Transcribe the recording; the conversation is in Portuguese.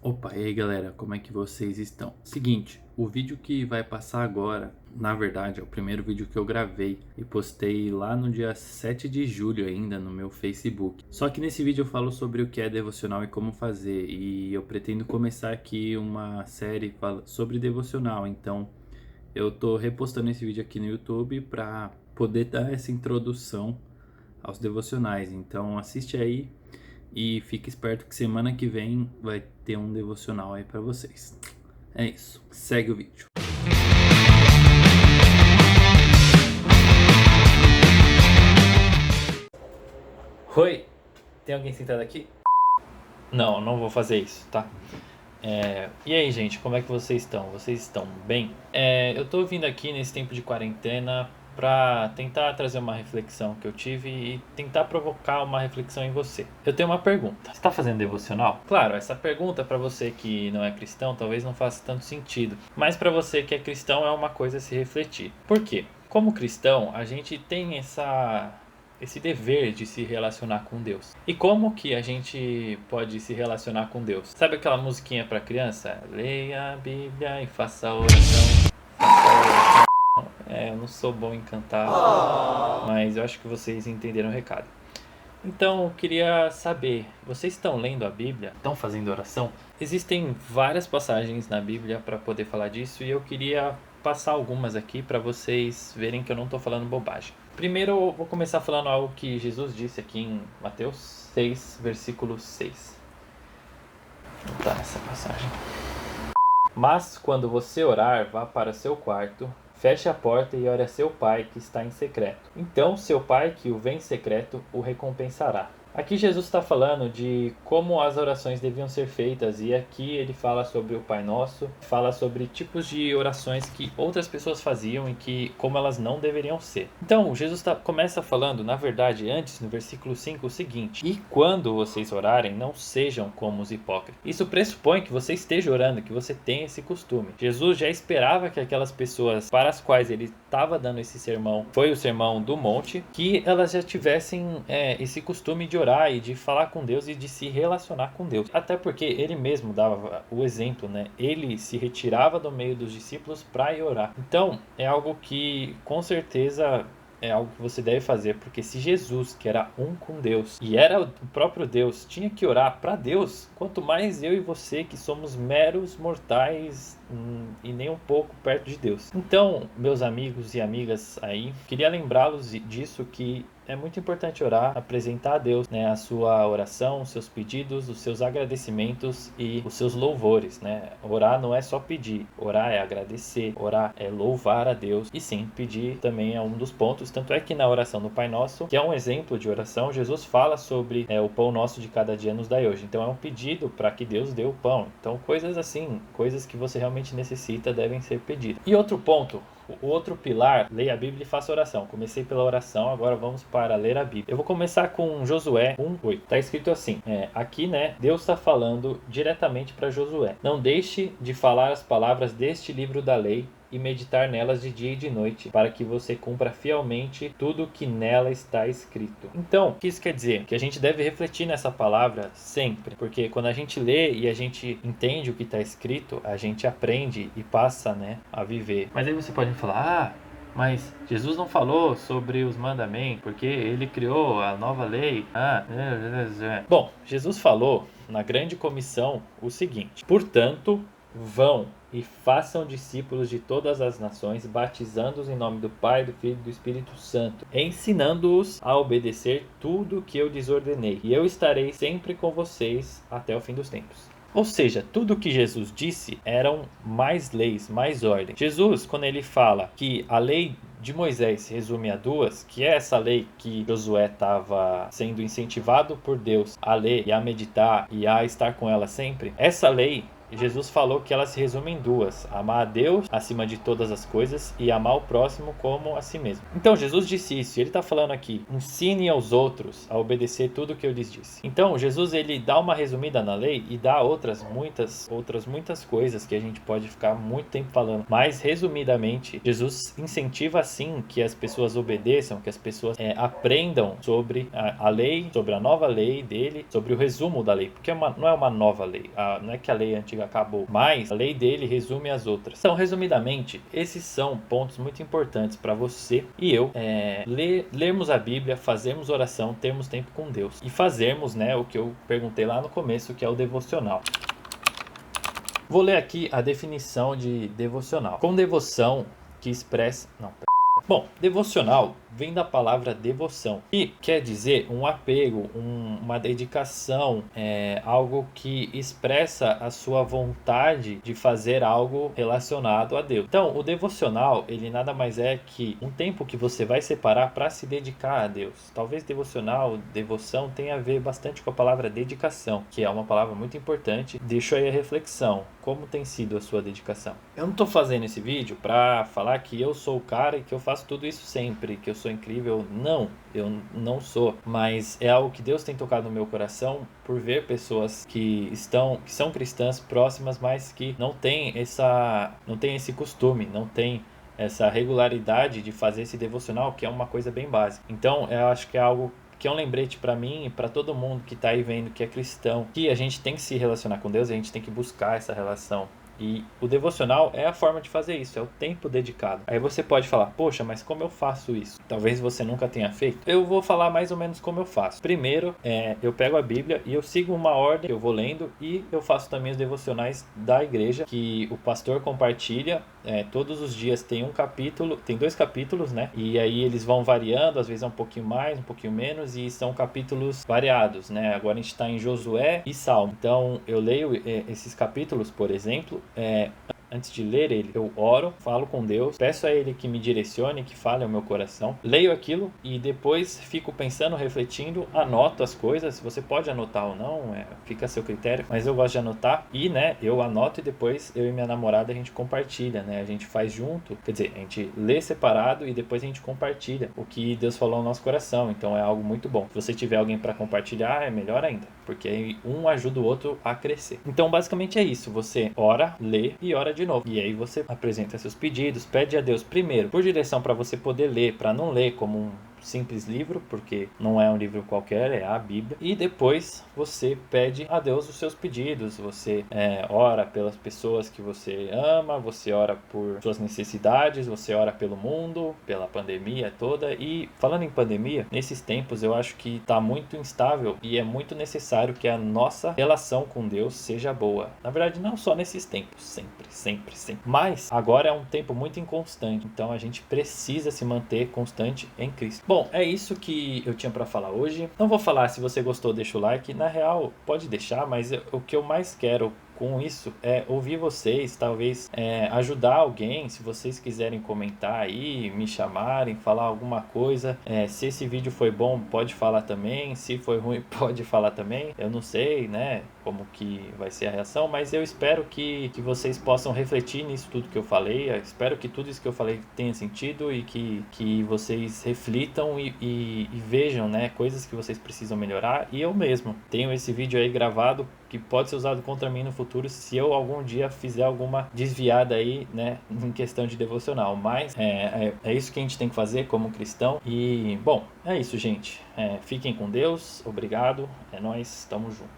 Opa, e aí galera, como é que vocês estão? Seguinte, o vídeo que vai passar agora, na verdade, é o primeiro vídeo que eu gravei e postei lá no dia 7 de julho ainda no meu Facebook. Só que nesse vídeo eu falo sobre o que é devocional e como fazer, e eu pretendo começar aqui uma série sobre devocional, então eu tô repostando esse vídeo aqui no YouTube pra poder dar essa introdução aos devocionais. Então assiste aí e fique esperto que semana que vem vai ter um devocional aí pra vocês. É isso, segue o vídeo. Oi, tem alguém sentado aqui? Não, não vou fazer isso, tá? E aí, gente, como é que vocês estão? Vocês estão bem? Eu tô vindo aqui nesse tempo de quarentena pra tentar trazer uma reflexão que eu tive e tentar provocar uma reflexão em você. Eu tenho uma pergunta. Você tá fazendo devocional? Claro, essa pergunta pra você que não é cristão talvez não faça tanto sentido, mas pra você que é cristão é uma coisa a se refletir. Por quê? Como cristão, a gente tem esse dever de se relacionar com Deus. E como que a gente pode se relacionar com Deus? Sabe aquela musiquinha para criança? Leia a Bíblia e faça a oração. Eu não sou bom em cantar, mas eu acho que vocês entenderam o recado. Então, eu queria saber, vocês estão lendo a Bíblia? Estão fazendo oração? Existem várias passagens na Bíblia para poder falar disso e eu queria passar algumas aqui para vocês verem que eu não estou falando bobagem. Primeiro eu vou começar falando algo que Jesus disse aqui em Mateus 6, versículo 6. Vou botar essa passagem. Mas quando você orar, vá para seu quarto, feche a porta e ore a seu pai que está em secreto. Então seu pai que o vê em secreto o recompensará. Aqui Jesus está falando de como as orações deviam ser feitas, e aqui ele fala sobre o Pai Nosso, fala sobre tipos de orações que outras pessoas faziam e que como elas não deveriam ser. Então Jesus começa falando, na verdade, antes no versículo 5 o seguinte: e quando vocês orarem, não sejam como os hipócritas. Isso pressupõe que você esteja orando, que você tenha esse costume. Jesus já esperava que aquelas pessoas para as quais ele estava dando esse sermão, foi o sermão do monte, que elas já tivessem esse costume de orar e de falar com Deus e de se relacionar com Deus. Até porque ele mesmo dava o exemplo, né? Ele se retirava do meio dos discípulos para ir orar. Então, é algo que com certeza é algo que você deve fazer, porque se Jesus, que era um com Deus e era o próprio Deus, tinha que orar para Deus, quanto mais eu e você que somos meros mortais e nem um pouco perto de Deus. Então, meus amigos e amigas aí, queria lembrá-los disso, que é muito importante orar, apresentar a Deus, né, a sua oração, os seus pedidos, os seus agradecimentos e os seus louvores, né? Orar não é só pedir, orar é agradecer, orar é louvar a Deus, e sim, pedir também é um dos pontos. Tanto é que na oração do Pai Nosso, que é um exemplo de oração, Jesus fala sobre o pão nosso de cada dia nos dai hoje. Então é um pedido para que Deus dê o pão. Então coisas assim, coisas que você realmente necessita devem ser pedidas. E outro ponto, o outro pilar, leia a Bíblia e faça oração. Comecei pela oração, agora vamos para ler a Bíblia. Eu vou começar com Josué 1:8. Está escrito assim, aqui, né, Deus está falando diretamente para Josué. Não deixe de falar as palavras deste livro da lei e meditar nelas de dia e de noite, para que você cumpra fielmente tudo que nela está escrito. Então, o que isso quer dizer? Que a gente deve refletir nessa palavra sempre, porque quando a gente lê e a gente entende o que está escrito, a gente aprende e passa, né, a viver. Mas aí você pode me falar, mas Jesus não falou sobre os mandamentos, porque ele criou a nova lei. Bom, Jesus falou na grande comissão o seguinte: portanto, vão e façam discípulos de todas as nações, batizando-os em nome do Pai, do Filho e do Espírito Santo, ensinando-os a obedecer tudo o que eu lhes ordenei. E eu estarei sempre com vocês até o fim dos tempos. Ou seja, tudo o que Jesus disse eram mais leis, mais ordens. Jesus, quando ele fala que a lei de Moisés se resume a duas, que é essa lei que Josué estava sendo incentivado por Deus a ler e a meditar e a estar com ela sempre, essa lei Jesus falou que ela se resume em duas: amar a Deus acima de todas as coisas e amar o próximo como a si mesmo. Então Jesus disse isso, e ele está falando aqui: ensine aos outros a obedecer tudo o que eu lhes disse. Então Jesus, ele dá uma resumida na lei e dá outras muitas coisas que a gente pode ficar muito tempo falando, mas resumidamente Jesus incentiva sim que as pessoas obedeçam, que as pessoas aprendam sobre a lei, sobre a nova lei dele, sobre o resumo da lei, porque não é uma nova lei, não é que a lei antiga acabou, mas a lei dele resume as outras. Então, resumidamente, esses são pontos muito importantes para você e eu lermos a Bíblia, fazermos oração, termos tempo com Deus e fazermos, né, o que eu perguntei lá no começo, que é o devocional. Vou ler aqui a definição de devocional. Com devoção que expressa... Bom, devocional vem da palavra devoção, e quer dizer um apego, uma dedicação, algo que expressa a sua vontade de fazer algo relacionado a Deus. Então, o devocional, ele nada mais é que um tempo que você vai separar para se dedicar a Deus. Talvez devocional, devoção tenha a ver bastante com a palavra dedicação, que é uma palavra muito importante. Deixo aí a reflexão. Como tem sido a sua dedicação? Eu não estou fazendo esse vídeo para falar que eu sou o cara e que eu faço tudo isso sempre, que eu sou incrível. Não, eu não sou. Mas é algo que Deus tem tocado no meu coração por ver pessoas que são cristãs próximas, mas que não têm esse costume, não têm essa regularidade de fazer esse devocional, que é uma coisa bem básica. Então, eu acho que é algo que é um lembrete para mim e para todo mundo que está aí vendo que é cristão, que a gente tem que se relacionar com Deus, a gente tem que buscar essa relação. E o devocional é a forma de fazer isso, é o tempo dedicado. Aí você pode falar: poxa, mas como eu faço isso? Talvez você nunca tenha feito. Eu vou falar mais ou menos como eu faço. Primeiro, eu pego a Bíblia e eu sigo uma ordem que eu vou lendo, e eu faço também os devocionais da igreja, que o pastor compartilha. Todos os dias tem um capítulo, tem 2 capítulos, né? E aí eles vão variando, às vezes é um pouquinho mais, um pouquinho menos, e são capítulos variados, né? Agora a gente está em Josué e Salmo. Então eu leio esses capítulos, por exemplo, antes de ler ele, eu oro, falo com Deus, peço a ele que me direcione, que fale ao meu coração, leio aquilo e depois fico pensando, refletindo, anoto as coisas. Você pode anotar ou não, fica a seu critério, mas eu gosto de anotar e, né, eu anoto e depois eu e minha namorada a gente compartilha, né, a gente faz junto, quer dizer, a gente lê separado e depois a gente compartilha o que Deus falou ao nosso coração. Então é algo muito bom. Se você tiver alguém para compartilhar, é melhor ainda, porque aí um ajuda o outro a crescer. Então basicamente é isso, você ora, lê e ora de novo. E aí você apresenta seus pedidos, pede a Deus primeiro por direção para você poder ler, para não ler como um simples livro, porque não é um livro qualquer, é a Bíblia. E depois você pede a Deus os seus pedidos, você ora pelas pessoas que você ama, você ora por suas necessidades, você ora pelo mundo, pela pandemia toda. E falando em pandemia, nesses tempos eu acho que está muito instável e é muito necessário que a nossa relação com Deus seja boa. Na verdade, não só nesses tempos, sempre. Mas agora é um tempo muito inconstante, então a gente precisa se manter constante em Cristo. Bom, é isso que eu tinha para falar hoje. Não vou falar se você gostou, deixa o like. Na real, pode deixar, mas o que eu mais quero com isso é ouvir vocês, talvez ajudar alguém. Se vocês quiserem comentar aí, me chamarem, falar alguma coisa, se esse vídeo foi bom, pode falar também, se foi ruim, pode falar também. Eu não sei, né, como que vai ser a reação, mas eu espero que vocês possam refletir nisso tudo que eu falei. Eu espero que tudo isso que eu falei tenha sentido e que vocês reflitam e vejam, né, coisas que vocês precisam melhorar. E eu mesmo tenho esse vídeo aí gravado que pode ser usado contra mim no futuro se eu algum dia fizer alguma desviada aí, né, em questão de devocional. Mas é isso que a gente tem que fazer como cristão. E, bom, é isso, gente. Fiquem com Deus. Obrigado. É nóis. Tamo junto.